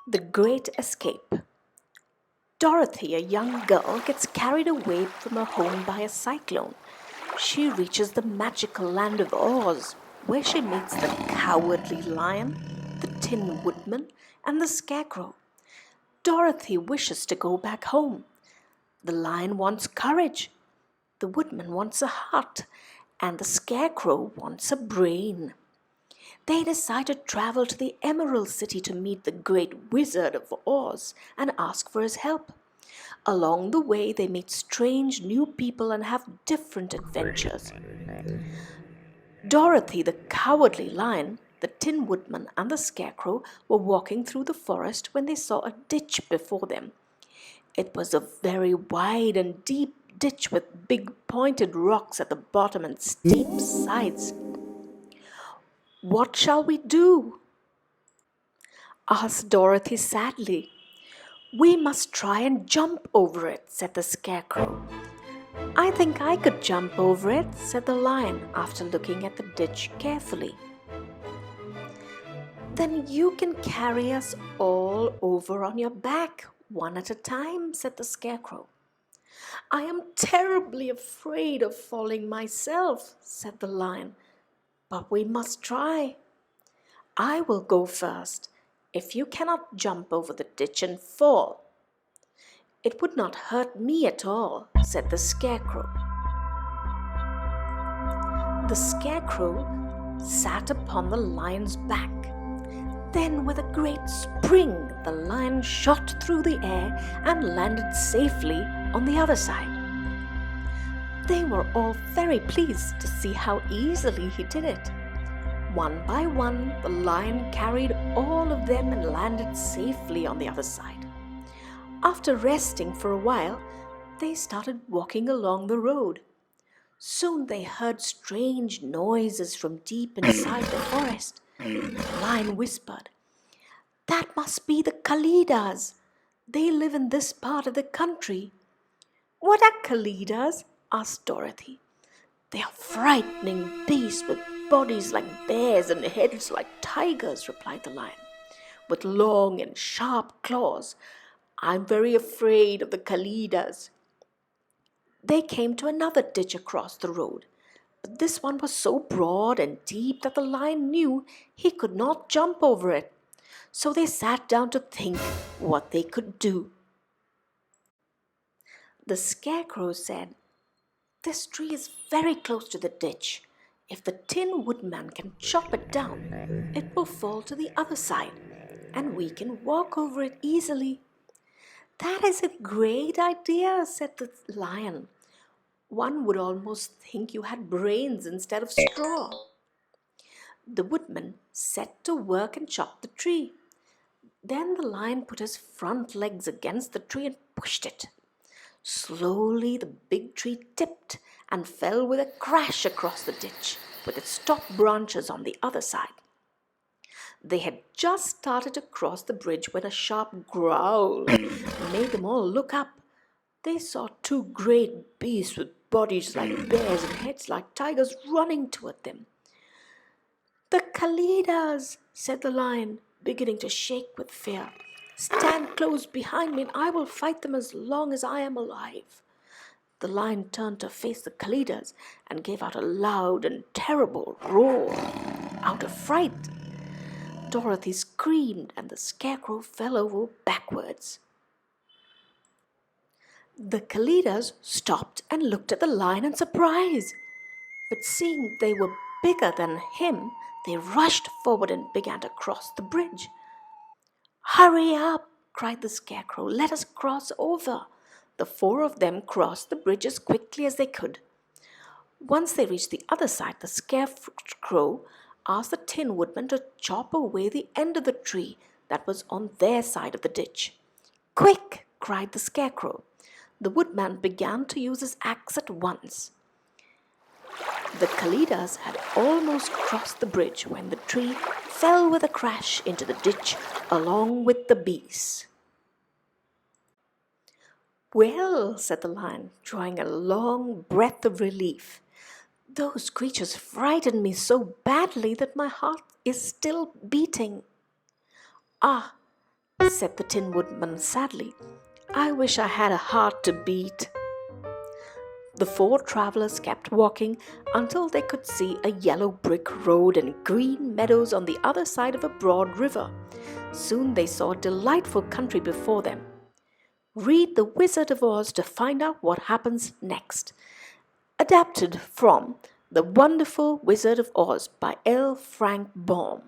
The Great Escape. Dorothy, a young girl, gets carried away from her home by a cyclone. She reaches the magical land of Oz, where she meets the Cowardly Lion, the Tin Woodman, and the Scarecrow. Dorothy wishes to go back home. The Lion wants courage, the Woodman wants a heart, and the Scarecrow wants a brain. They decide to travel to the Emerald City to meet the Great Wizard of Oz and ask for his help. Along the way, they meet strange new people and have different adventures. Dorothy, the Cowardly Lion, the Tin Woodman, and the Scarecrow were walking through the forest when they saw a ditch before them. It was a very wide and deep ditch with big pointed rocks at the bottom and steep sides. "What shall we do?" asked Dorothy sadly. "We must try and jump over it," said the Scarecrow. "I think I could jump over it," said the Lion after looking at the ditch carefully. "Then you can carry us all over on your back, one at a time," said the Scarecrow. "I am terribly afraid of falling myself," said the Lion, "but we must try. I will go first, if you cannot jump over the ditch and fall." "It would not hurt me at all," said the Scarecrow. The Scarecrow sat upon the Lion's back. Then, with a great spring, the Lion shot through the air and landed safely on the other side. They were all very pleased to see how easily he did it. One by one, the Lion carried all of them and landed safely on the other side. After resting for a while, they started walking along the road. Soon they heard strange noises from deep inside the forest. The Lion whispered, "That must be the Kalidas. They live in this part of the country." "What are Kalidas?" asked Dorothy. "They are frightening beasts with bodies like bears and heads like tigers," replied the Lion, "with long and sharp claws. I'm very afraid of the Kalidas." They came to another ditch across the road, but this one was so broad and deep that the Lion knew he could not jump over it. So they sat down to think what they could do. The Scarecrow said, "This tree is very close to the ditch. If the Tin Woodman can chop it down, it will fall to the other side, and we can walk over it easily." "That is a great idea," said the Lion. "One would almost think you had brains instead of straw." The Woodman set to work and chopped the tree. Then the Lion put his front legs against the tree and pushed it. Slowly the big tree tipped and fell with a crash across the ditch, with its top branches on the other side. They had just started to cross the bridge when a sharp growl made them all look up. They saw two great beasts with bodies like bears and heads like tigers running toward them. "The Kalidas," said the Lion, beginning to shake with fear. "Stand close behind me and I will fight them as long as I am alive." The Lion turned to face the Kalidas and gave out a loud and terrible roar. Out of fright, Dorothy screamed and the Scarecrow fell over backwards. The Kalidas stopped and looked at the Lion in surprise, but seeing they were bigger than him, they rushed forward and began to cross the bridge. "Hurry up!" cried the Scarecrow. "Let us cross over." The four of them crossed the bridge as quickly as they could. Once they reached the other side, the Scarecrow asked the Tin Woodman to chop away the end of the tree that was on their side of the ditch. "Quick!" cried the Scarecrow. The Woodman began to use his axe at once. The Kalidas had almost crossed the bridge when the tree fell with a crash into the ditch along with the beasts. "Well," said the Lion, drawing a long breath of relief, "those creatures frightened me so badly that my heart is still beating." "Ah," said the Tin Woodman sadly. "I wish I had a heart to beat." The four travelers kept walking until they could see a yellow brick road and green meadows on the other side of a broad river. Soon they saw a delightful country before them. Read The Wizard of Oz to find out what happens next. Adapted from The Wonderful Wizard of Oz by L. Frank Baum.